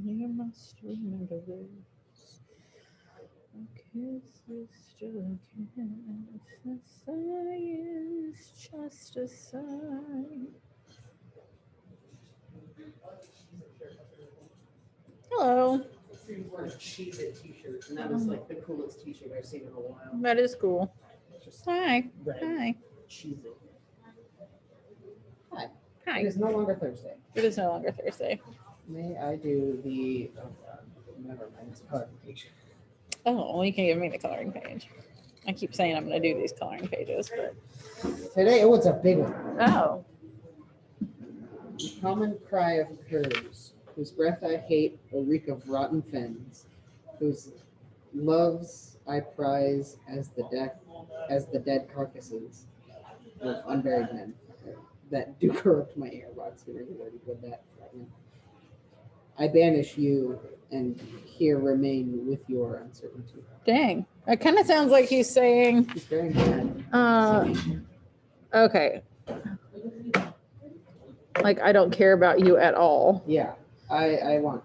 You must remember this. A kiss is still a kiss. A sigh is just a sigh. Hello. You wore a Cheez It t-shirt, and that is like the coolest t-shirt I've seen in a while. That is cool. Just Hi. red Hi. Cheez It. Hi. Hi. It is no longer Thursday. It is no longer Thursday. May I do the? Oh God, never mind. It's coloring page. Oh, well, you can give me the coloring page. I keep saying I'm going to do these coloring pages, but. Today, oh, it's a big one. Oh. The common cry of curs, whose breath I hate, a reek of rotten fens, whose loves I prize as the dead carcasses of unburied men that do corrupt my earbuds. We already did that fragment. I banish you and here remain with your uncertainty. Dang. It kind of sounds like he's saying, He's very mad. okay. Like, I don't care about you at all. Yeah, I want.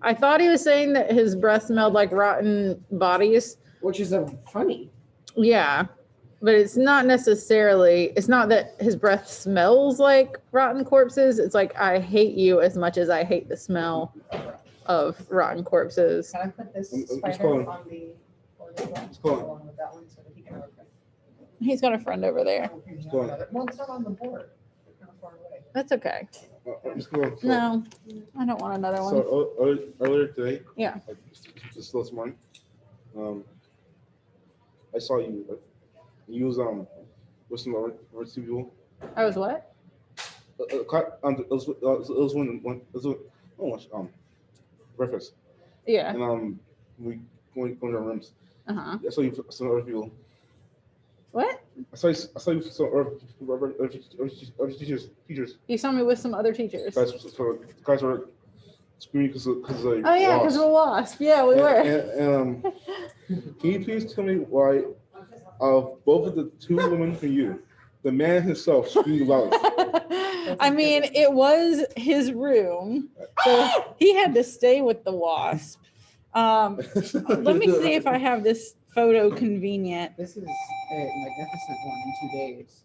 I thought he was saying that his breath smelled like rotten bodies. Which is a funny. Yeah. But it's not necessarily, it's not that his breath smells like rotten corpses. It's like, I hate you as much as I hate the smell of rotten corpses. Can I put this spider spider on the along with that one so that he can work it? He's got a friend over there. Well, it's not on the board. It's kind of far away. That's okay. So, No, I don't want another one. So earlier today, Yeah. like, this morning, I saw you. Like, you was with some emergency people. I was what? It was breakfast. Yeah. And we going to our rooms. Uh-huh. I saw you with some other people. What? I saw you with some other teachers. You saw me with some other teachers. Guys were screaming because of like. Oh yeah, because of a wasp. Yeah, we were. And can you please tell me why, of both of the two women for you, the man himself screamed loud? I mean, it was his room, so he had to stay with the wasp. Let me see if I have this photo convenient. This is a magnificent one in 2 days.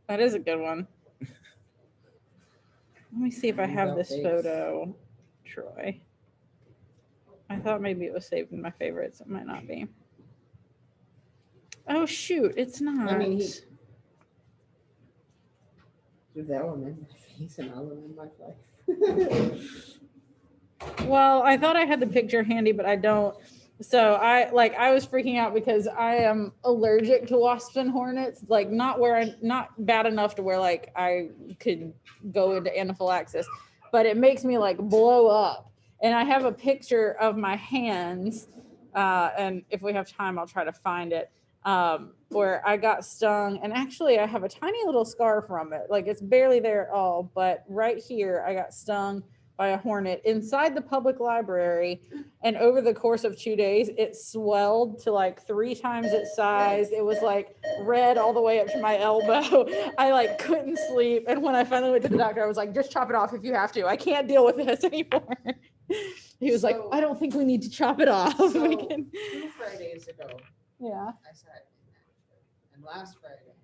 That is a good one. Let me see if I have this photo, Troy. I thought maybe it was saved in my favorites. It might not be. Oh shoot, it's not. I mean, that one in my face and all in my life. Well, I thought I had the picture handy, but I don't. So I was freaking out because I am allergic to wasps and hornets. Like not bad enough to where like I could go into anaphylaxis, but it makes me like blow up. And I have a picture of my hands, and if we have time, I'll try to find it. Where I got stung, and actually I have a tiny little scar from it. Like it's barely there at all, but right here I got stung by a hornet inside the public library, and over the course of 2 days it swelled to like 3 times its size. It was like red all the way up to my elbow. I like couldn't sleep, and when I finally went to the doctor I was like, just chop it off if you have to. I can't deal with this anymore. He was like, I don't think we need to chop it off. So, We can... 2 Fridays ago, Yeah. I sat in that. And last Friday,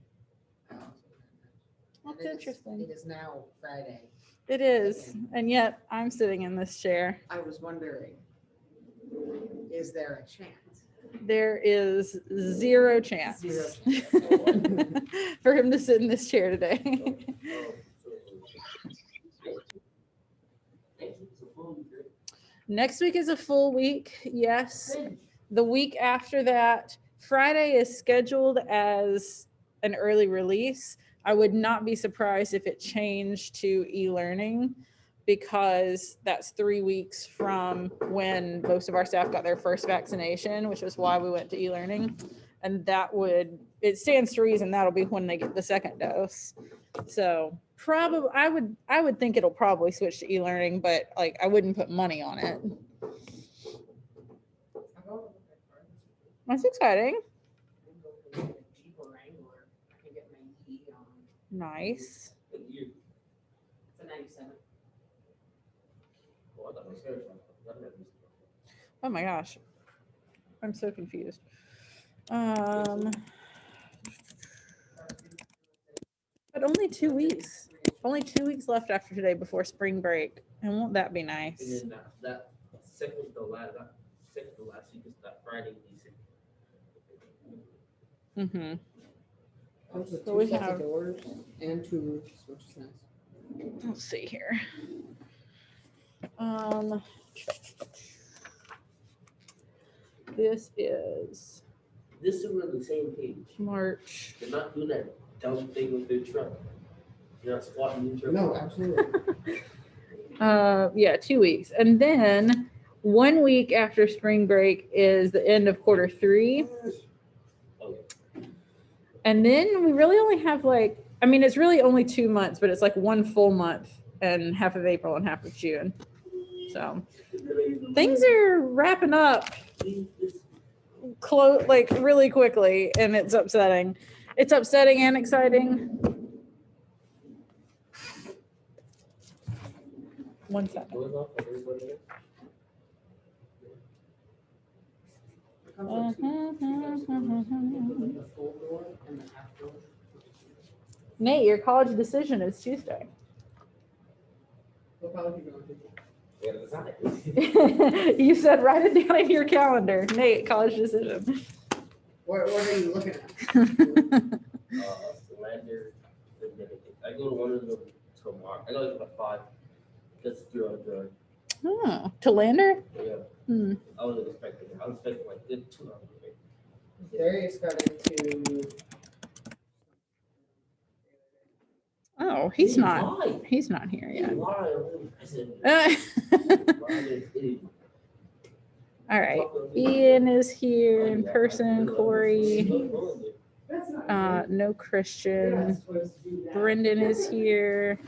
I also was in that. That's interesting. It is now Friday. It is, and yet I'm sitting in this chair. I was wondering, is there a chance? There is zero chance, Zero chance. for him to sit in this chair today. Next week is a full week, yes. The week after that, Friday is scheduled as an early release. I would not be surprised if it changed to e-learning, because that's 3 weeks from when most of our staff got their first vaccination, which is why we went to e-learning. And it stands to reason that'll be when they get the second dose. So probably, I would think it'll probably switch to e-learning, but like I wouldn't put money on it. That's exciting. Nice. It's a 97. Oh my gosh. I'm so confused. But only 2 weeks. Only 2 weeks left after today before spring break. And won't that be nice? And then that second to last week is that Friday. Mm-hmm. Comes with So 2 we sets have- of doors and 2 roofs, which is nice. Let's see here. This is This is we're on the same page. March. They're not doing that dumb thing with their truck. You're not squatting in your truck. No, absolutely. Yeah, 2 weeks. And then 1 week after spring break is the end of quarter 3. Okay. And then we really only have like, I mean, it's really only 2 months, but it's like 1 full month and half of April and half of June. So things are wrapping up like really quickly, and it's upsetting. It's upsetting and exciting. 1 second. Going off for everybody else. It comes with 2 doors, the full door and the half door. Nate, your college decision is Tuesday. What college are you going to? Yeah, design. You said write it down in your calendar. Nate, college decision. What are you looking at? Lander, I go to one of them tomorrow. I go to 5. That's through Oh, to Lander? Yeah. Hmm. I wasn't expecting it. I was expecting like good 2 hours. Darius got into. Oh, he's not. Lied. He's not here He yet. lied. I said, All right. Ian is here in person. Corey. No Christian. Brendan is here.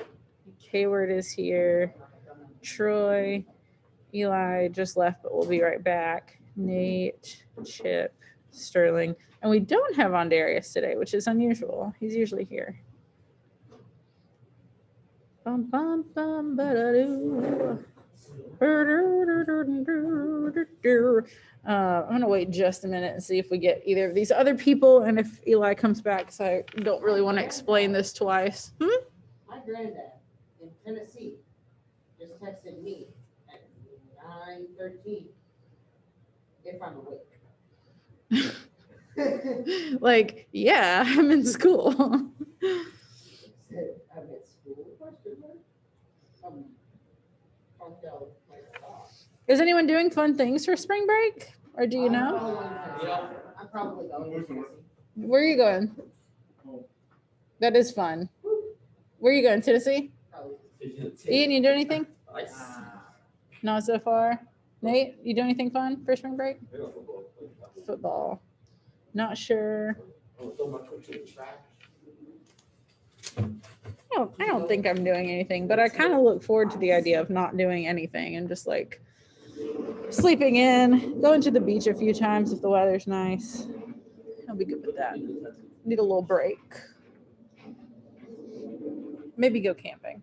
Hayward is here. Troy. Eli just left, but we'll be right back. Nate, Chip, Sterling. And we don't have Ondarius today, which is unusual. He's usually here. Bum, bum, bum, ba-da-doo. I'm gonna wait just a minute and see if we get either of these other people and if Eli comes back, because I don't really want to explain this twice. My granddad in Tennessee just texted me at 9:13 if I'm awake. Like, yeah, I'm in school. Said, I'm at school? Question mark? Funked out my thoughts. Is anyone doing fun things for spring break? Or do you know? I'm probably going to Tennessee. Where are you going? That is fun. Where are you going? Tennessee? Probably. Ian, you do anything? Nice. Not so far. Nate, you do anything fun for spring break? Football. Not sure. I don't think I'm doing anything, but I kind of look forward to the idea of not doing anything and just like sleeping in, going to the beach a few times if the weather's nice. I'll be good with that. Need a little break. Maybe go camping.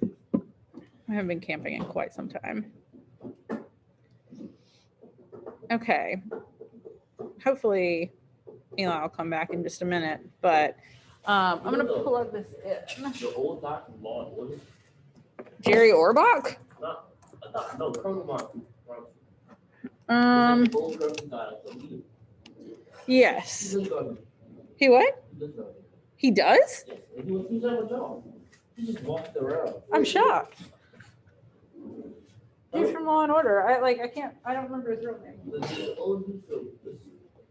I haven't been camping in quite some time. Okay. Hopefully Eli will come back in just a minute, but I'm gonna plug this in. The old guy from Law and Order? Jerry Orbach? No, Colonel Martin. Old Russian guy, the leader. Yes. He lives on it. He what? He lives on it. He does? Yes, and he was on a job. He just walked around. I'm shocked. He's from Law and Order. I don't remember his real name. The old dude from this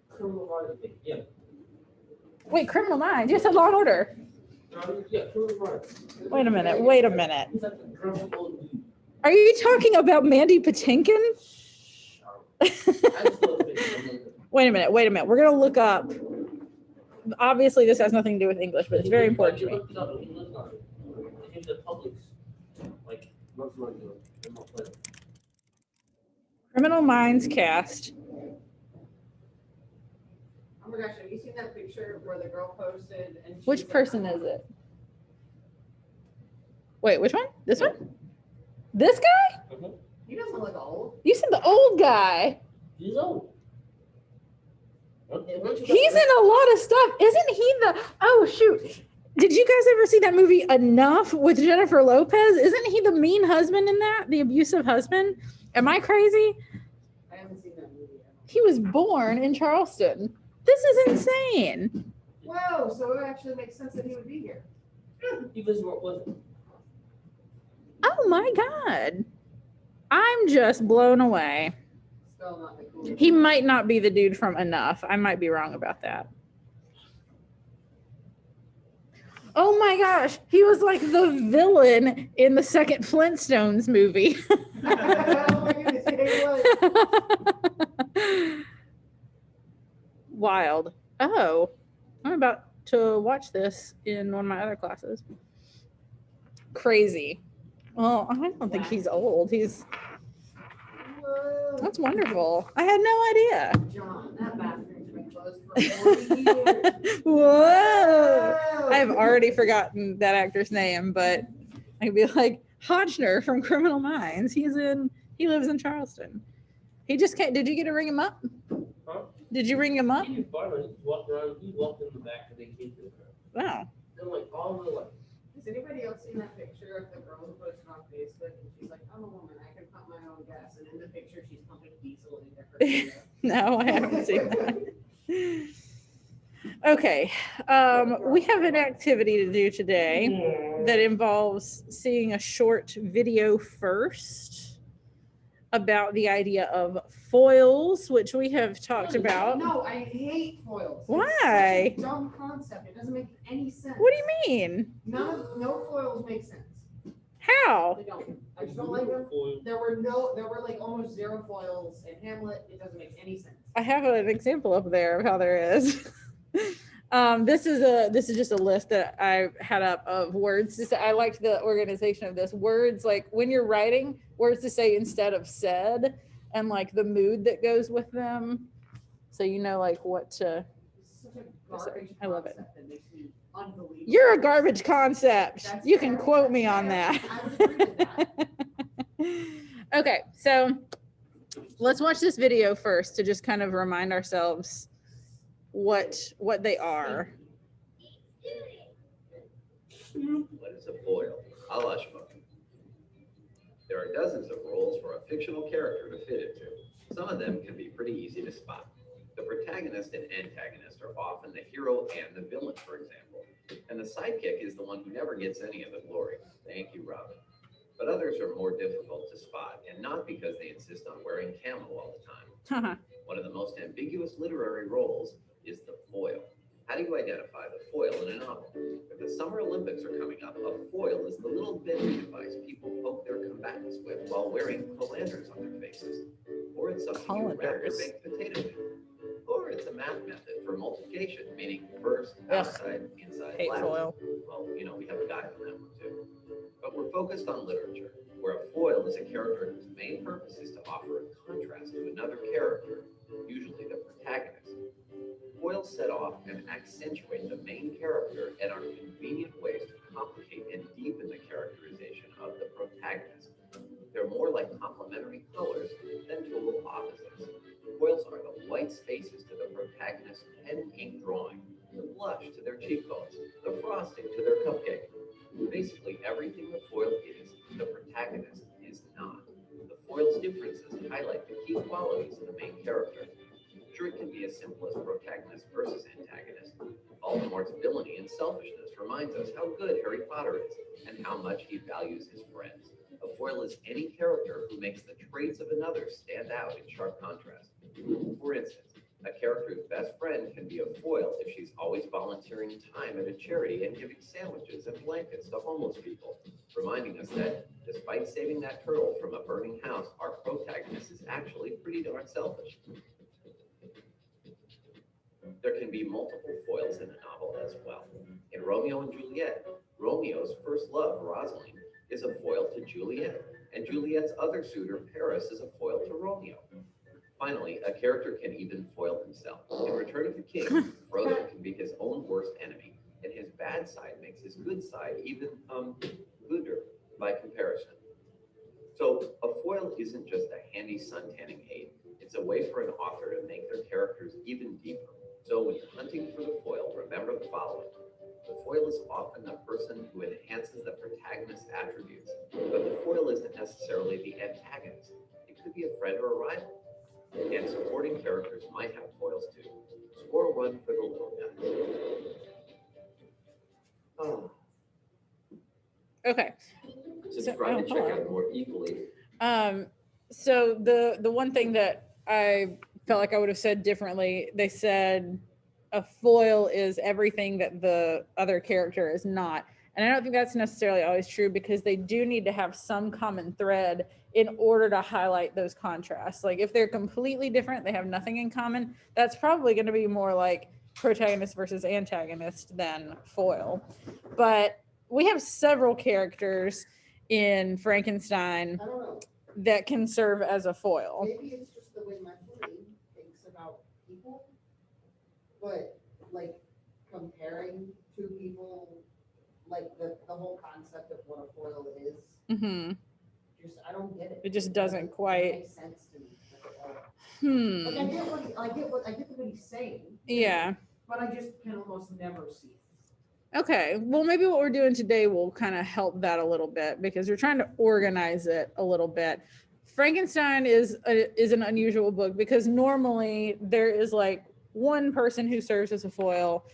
Criminal Minds thing. Yeah. Wait, Criminal Minds. You said Law and Order. No, yeah, Criminal Minds. Wait a minute. Wait a minute. He's like the grumpy old dude. Are you talking about Mandy Patinkin? I just love it. Wait a minute. We're gonna look up. Obviously, this has nothing to do with English, but it's very important to me. He lives on it. He came to Publix like months ago. Criminal Minds cast. Oh my gosh, have you seen that picture where the girl posted and Which person is it? Wait, which one? This one? This guy? He doesn't look old. You said the old guy. He's old. He's in a lot of stuff. Isn't he the, oh shoot. Did you guys ever see that movie Enough with Jennifer Lopez? Isn't he the mean husband in that? The abusive husband? Am I crazy? I haven't seen that movie yet. He was born in Charleston. This is insane. Whoa, so it actually makes sense that he would be here. He was what was it? Oh my God. I'm just blown away. Still not the coolest. He might not be the dude from Enough. I might be wrong about that. Oh my gosh. He was like the villain in the second Flintstones movie. Oh my goodness, yeah, he was. Wild. Oh, I'm about to watch this in one of my other classes. Crazy. Well, I don't think he's old. Whoa. That's wonderful. I had no idea. John, that bathroom's been closed for 40 years. Whoa. Whoa. I've already forgotten that actor's name, but I could be like Hodgner from Criminal Minds. He lives in Charleston. He just can't. Did you get to ring him up? Huh? Did you ring him up? He was barber. He walked around. He walked in the back of the kids. Wow. And like all the like. Has anybody else seen that picture of the girl who posted on Facebook and she's like, I'm a woman, I can pump my own gas, and in the picture she's pumping diesel into her video. No, I haven't seen that. Okay. We have an activity to do today that involves seeing a short video first about the idea of foils, which we have talked about. No, I hate foils. Why? It's such a dumb concept. It doesn't make any sense. What do you mean? No foils make sense. How? They don't. I just don't like them. There were like almost zero foils in Hamlet. It doesn't make any sense. I have an example up there of how there is. This is just a list that I had up of words to say. I liked the organization of this. Words, like when you're writing, words to say instead of said, and like the mood that goes with them. So you know like what to. It's such a garbage I love it. concept that makes me unbelievable. You're a garbage concept. That's You can fair. quote me That's on fair. that. I would agree with that. Okay, so let's watch this video first to just kind of remind ourselves what they are. What is a foil? A la schmuck. There are dozens of roles for a fictional character to fit into. Some of them can be pretty easy to spot. The protagonist and antagonist are often the hero and the villain, for example. And the sidekick is the one who never gets any of the glory. Thank you, Robin. But others are more difficult to spot, and not because they insist on wearing camo all the time. One of the most ambiguous literary roles is the foil. How do you identify the foil in a novel? If the Summer Olympics are coming up, a foil is the little bending device people poke their combatants with while wearing colanders on their faces. Or it's something you wrap your Colanders. baked potato in. Or it's a math method for multiplication, meaning first, Ugh. outside, inside, Hate last. foil. Well, we have a guide on that one too. But we're focused on literature, where a foil is a character whose main purpose is to offer a contrast to another character, usually the protagonist. Foils set off and accentuate the main character and are convenient ways to complicate and deepen the characterization of the protagonist. They're more like complementary colors than total opposites. Foils are the white spaces to the protagonist's pen and ink drawing, the blush to their cheekbones, the frosting to their cupcake. Basically, everything the foil is, the protagonist is not. The foil's differences highlight the key qualities of the main character. Sure, it can be as simple as protagonist versus antagonist. Voldemort's villainy and selfishness reminds us how good Harry Potter is and how much he values his friends. A foil is any character who makes the traits of another stand out in sharp contrast. For instance, a character's best friend can be a foil if she's always volunteering time at a charity and giving sandwiches and blankets to homeless people, reminding us that despite saving that turtle from a burning house, our protagonist is actually pretty darn selfish. There can be multiple foils in a novel as well. In Romeo and Juliet, Romeo's first love, Rosalind, is a foil to Juliet, and Juliet's other suitor, Paris, is a foil to Romeo. Finally, a character can even foil himself. In Return of the King, Frodo can be his own worst enemy, and his bad side makes his good side even, gooder. by comparison. So a foil isn't just a handy suntanning aid. It's a way for an author to make their characters even deeper. So when you're hunting for the foil, remember the following. The foil is often the person who enhances the protagonist's attributes, but the foil isn't necessarily the antagonist. It could be a friend or a rival. And supporting characters might have foils too. Score 1 for the little guys. Oh, Okay. subscribe to check out more equally. So the one thing that I felt like I would have said differently, they said a foil is everything that the other character is not. And I don't think that's necessarily always true, because they do need to have some common thread in order to highlight those contrasts. Like if they're completely different, they have nothing in common, that's probably going to be more like protagonist versus antagonist than foil. But we have several characters in Frankenstein I don't know. that can serve as a foil. Maybe it's just the way my brain thinks about people, but like comparing two people, like the whole concept of what a foil is, Hmm. just I don't get it. It just doesn't quite. make sense to me. Like I Hmm. get what he's saying. Yeah. But I just can almost never see it. Okay. Well, maybe what we're doing today will kind of help that a little bit, because we're trying to organize it a little bit. Frankenstein is an unusual book, because normally there is like one person who serves as a foil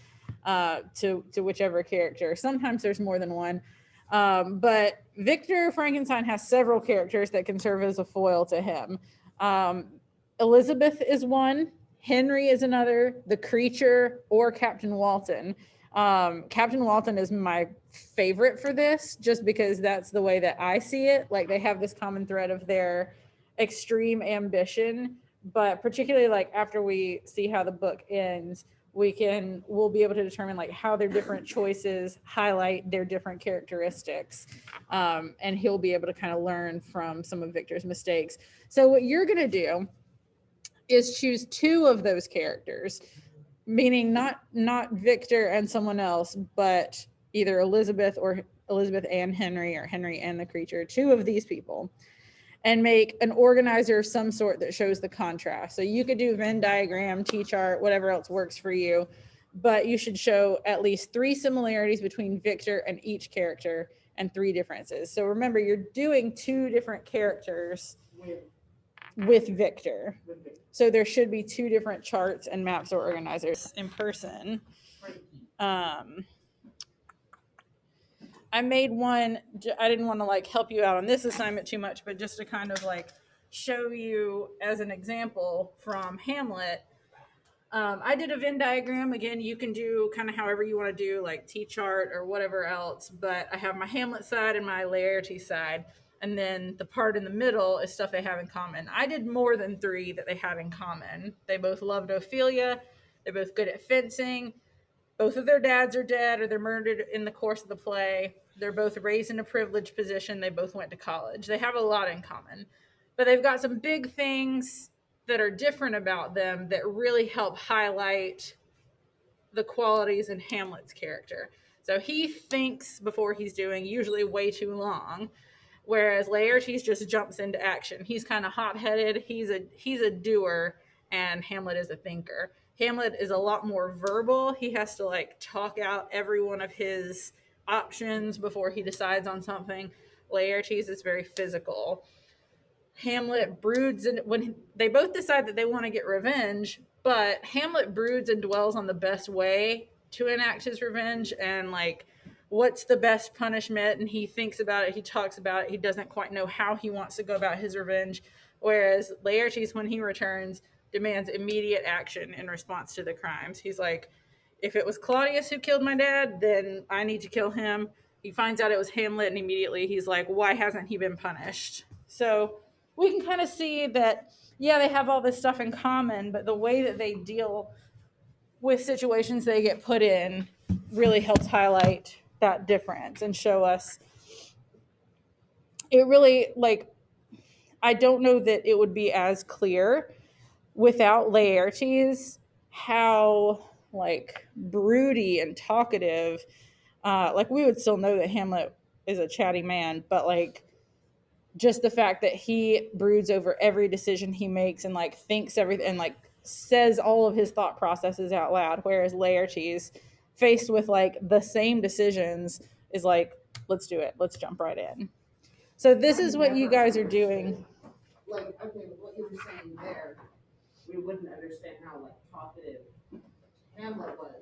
to whichever character. Sometimes there's more than one. But Victor Frankenstein has several characters that can serve as a foil to him. Elizabeth is one, Henry is another, the Creature, or Captain Walton. Captain Walton is my favorite for this, just because that's the way that I see it. Like they have this common thread of their extreme ambition, but particularly like after we see how the book ends, we'll be able to determine like how their different choices highlight their different characteristics. And he'll be able to kind of learn from some of Victor's mistakes. So what you're going to do is choose two of those characters, meaning not Victor and someone else, but either Elizabeth and Henry, or Henry and the Creature, two of these people, and make an organizer of some sort that shows the contrast. So you could do Venn diagram, T-chart, whatever else works for you, but you should show at least 3 similarities between Victor and each character and 3 differences. So remember, you're doing 2 different characters with Victor. So there should be 2 different charts and maps or organizers in person. I made one, I didn't want to like help you out on this assignment too much, but just to kind of like show you as an example from Hamlet. I did a Venn diagram. Again, you can do kind of however you want to do, like T-chart or whatever else, but I have my Hamlet side and my Laertes side. And then the part in the middle is stuff they have in common. I did more than 3 that they had in common. They both loved Ophelia. They're both good at fencing. Both of their dads are dead or they're murdered in the course of the play. They're both raised in a privileged position. They both went to college. They have a lot in common, but they've got some big things that are different about them that really help highlight the qualities in Hamlet's character. So he thinks before he's doing, usually way too long, whereas Laertes just jumps into action. He's kind of hot-headed. He's a doer, and Hamlet is a thinker. Hamlet is a lot more verbal. He has to like talk out every one of his options before he decides on something. Laertes is very physical. Hamlet broods, and when they both decide that they want to get revenge, but Hamlet broods and dwells on the best way to enact his revenge and like what's the best punishment, and he thinks about it, he talks about it, he doesn't quite know how he wants to go about his revenge. Whereas Laertes, when he returns, demands immediate action in response to the crimes. He's like, if it was Claudius who killed my dad, then I need to kill him. He finds out it was Hamlet, and immediately he's like, why hasn't he been punished? So we can kind of see that, yeah, they have all this stuff in common, but the way that they deal with situations they get put in really helps highlight that difference and show us. It really, like, I don't know that it would be as clear without Laertes how like broody and talkative, like we would still know that Hamlet is a chatty man, but like just the fact that he broods over every decision he makes and like thinks everything and like says all of his thought processes out loud, whereas Laertes, faced with like the same decisions, is like, let's do it, let's jump right in. So this is what you guys are doing. Like, okay, with what you were saying there, we wouldn't understand how like talkative Hamlet was.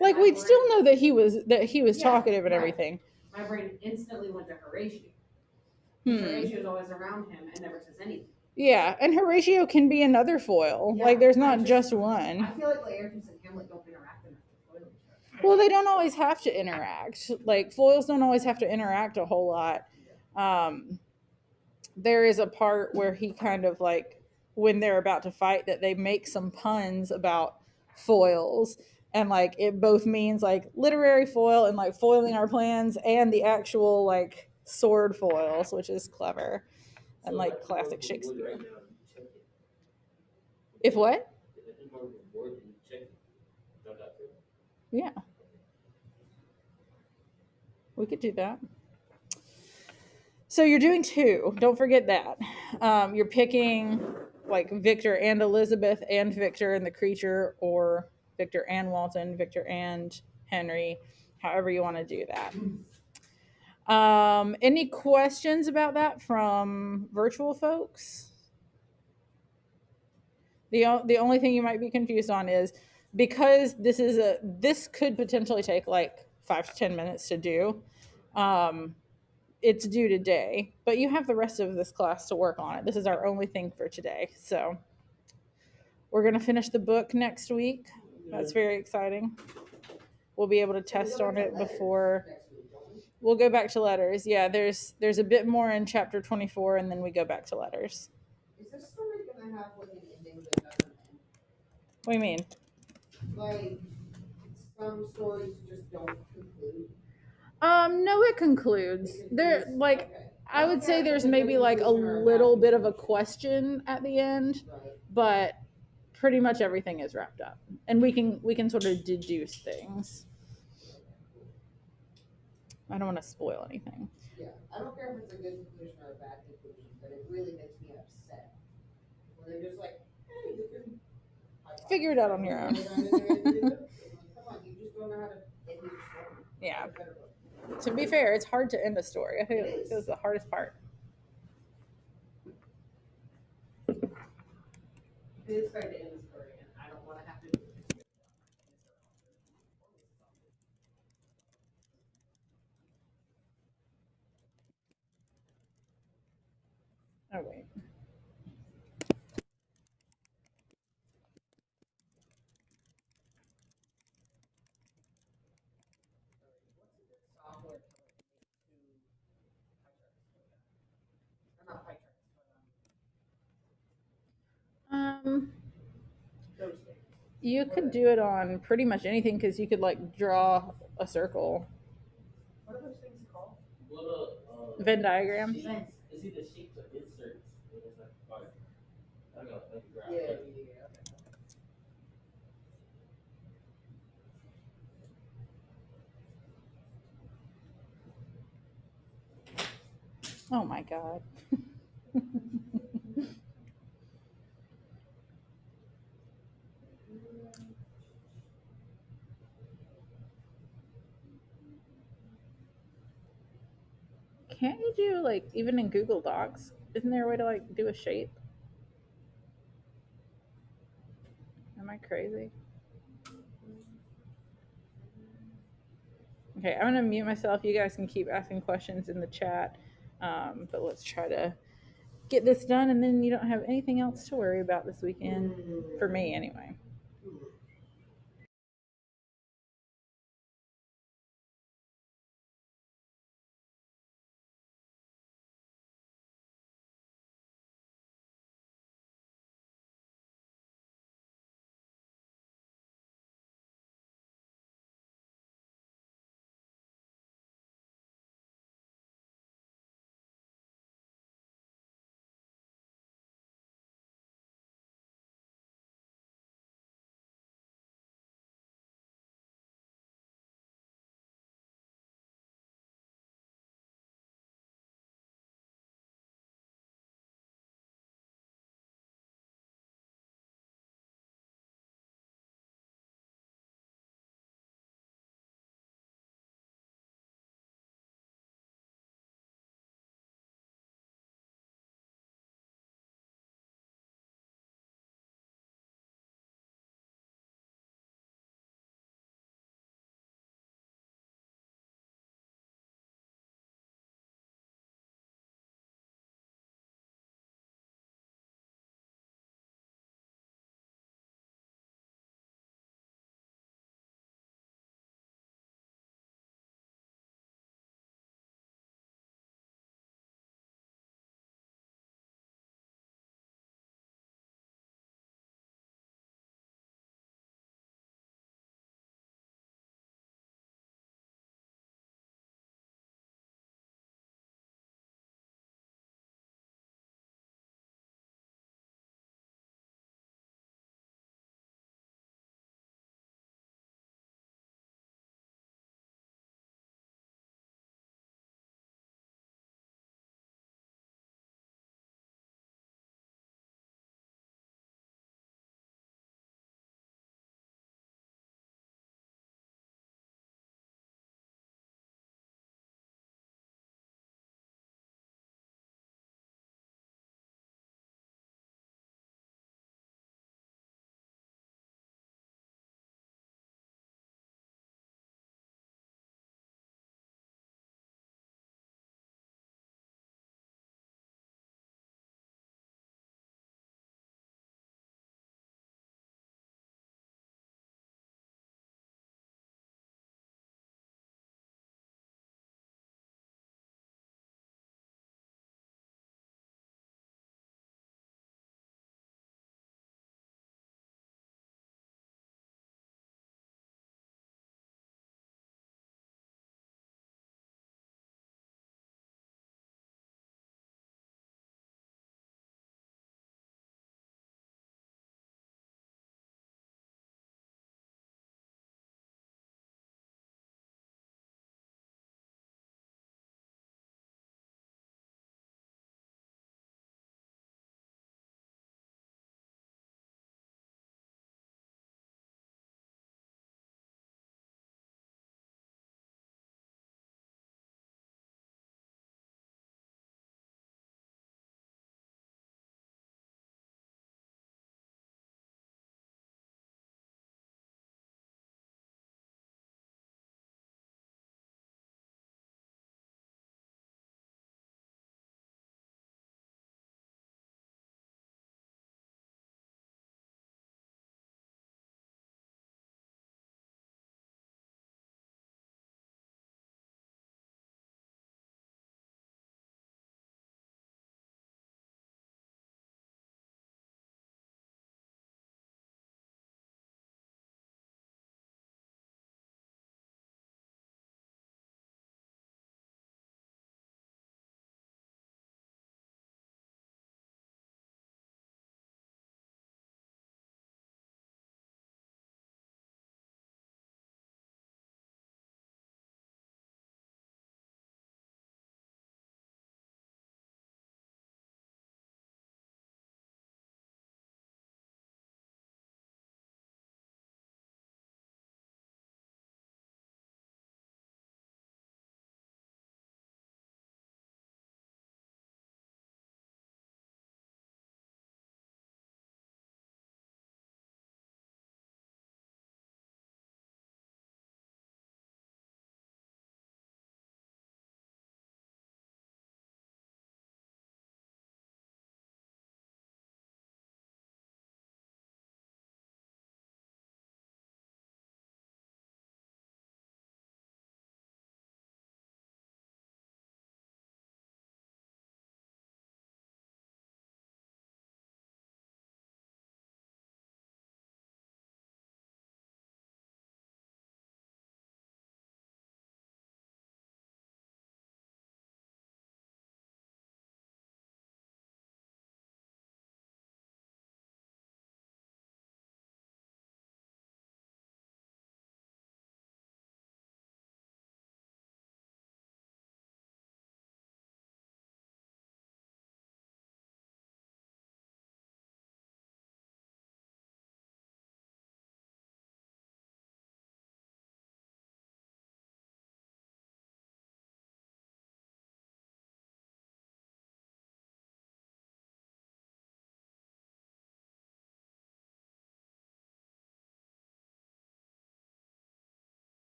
Like we'd still know that he was Yeah, talkative and right. everything. My brain instantly went to Horatio. Hmm. Horatio's always around him and never says anything. Yeah, and Horatio can be another foil. Yeah, like there's not I just one. I feel like Laertes and Hamlet don't interact enough to foil each other. Well, they don't always have to interact. Like foils don't always have to interact a whole lot. There is a part where he kind of like when they're about to fight that they make some puns about foils, and like it both means like literary foil and like foiling our plans and the actual like sword foils, which is clever and like classic Shakespeare. If what? Yeah, we could do that. So you're doing two. Don't forget that. You're picking like Victor and Elizabeth and Victor and the creature, or Victor and Walton, Victor and Henry, however you want to do that. Any questions about that from virtual folks? The only thing you might be confused on is because this could potentially take like 5 to 10 minutes to do. It's due today, but you have the rest of this class to work on it. This is our only thing for today. So we're going to finish the book next week. That's very exciting. We'll be able to test on it before we'll go back to letters. Yeah, there's a bit more in chapter 24 and then we go back to letters. Is this story gonna have like an ending that doesn't end? What do you mean? Like some stories just don't conclude. No, it concludes. There like I would say there's maybe like a little bit of a question at the end, but pretty much everything is wrapped up. And we can sort of deduce things. I don't want to spoil anything. Yeah, I don't care if it's a good conclusion or a bad conclusion, but it really makes me upset when they're just like, "Hey, you can figure it out on your own." Come on, you just don't know how to end the story. Yeah. To be fair, it's hard to end a story. I think it's the hardest part. It is hard to end the story, and I don't want to have to do it. Oh wait. Um, you could do it on pretty much anything because you could like draw a circle. What are those things called? Venn diagrams. It's either sheets or inserts. I don't know, like a graph. Yeah. Oh my god. Can't you do like even in Google Docs? Isn't there a way to like do a shape? Am I crazy? Okay, I'm gonna mute myself. You guys can keep asking questions in the chat, but let's try to get this done, and then you don't have anything else to worry about this weekend, for me anyway.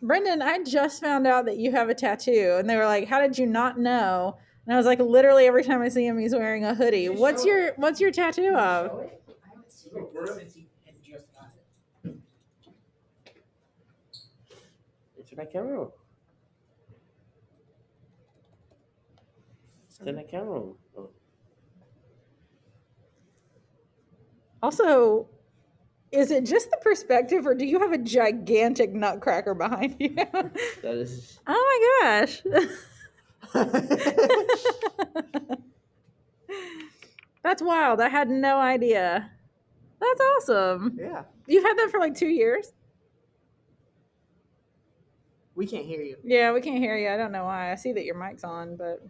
Brendan, I just found out that you have a tattoo, and they were like, "How did you not know?" And I was like, "Literally every time I see him, he's wearing a hoodie." What's your tattoo of? Show it? I haven't seen it since he had just got it. It's in the camera. It's in the camera. Oh. Also, is it just the perspective, or do you have a gigantic nutcracker behind you? That is. Oh my gosh. That's wild. I had no idea. That's awesome. Yeah. You've had that for like 2 years? We can't hear you. Yeah, we can't hear you. I don't know why. I see that your mic's on, but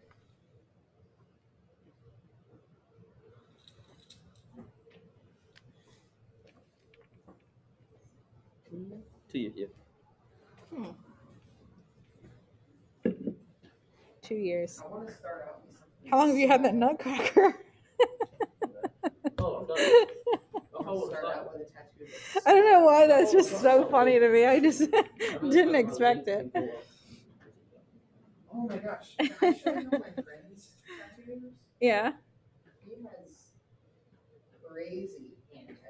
To you, yeah. 2 years. I want to start out with something. How long have you had that nutcracker? Oh, I'm done. I want to start out with a tattoo. I don't know why that's just so funny to me. I just didn't expect it. Oh my gosh. Can I show you my friend's tattoos? Yeah. He has crazy hand tattoos.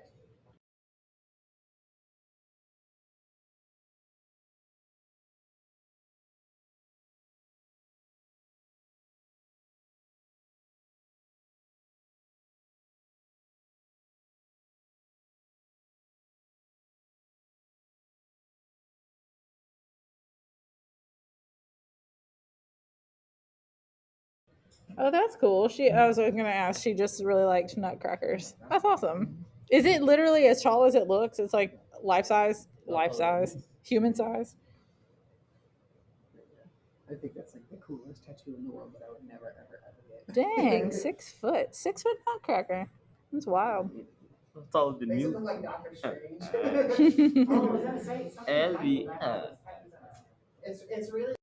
Oh, that's cool. I was going to ask. She just really liked nutcrackers. That's awesome. Is it literally as tall as it looks? It's like life size, human size. I think that's like the coolest tattoo in the world, but I would never, ever, ever get. Dang, 6 foot, 6 foot nutcracker. That's wild. Taller than Makes it you. look like Doctor Strange. Oh, I was gonna say something Elvie. like it's really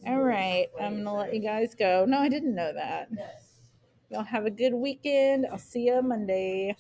All right. I'm going to let you guys go. No, I didn't know that. Y'all have a good weekend. I'll see you Monday.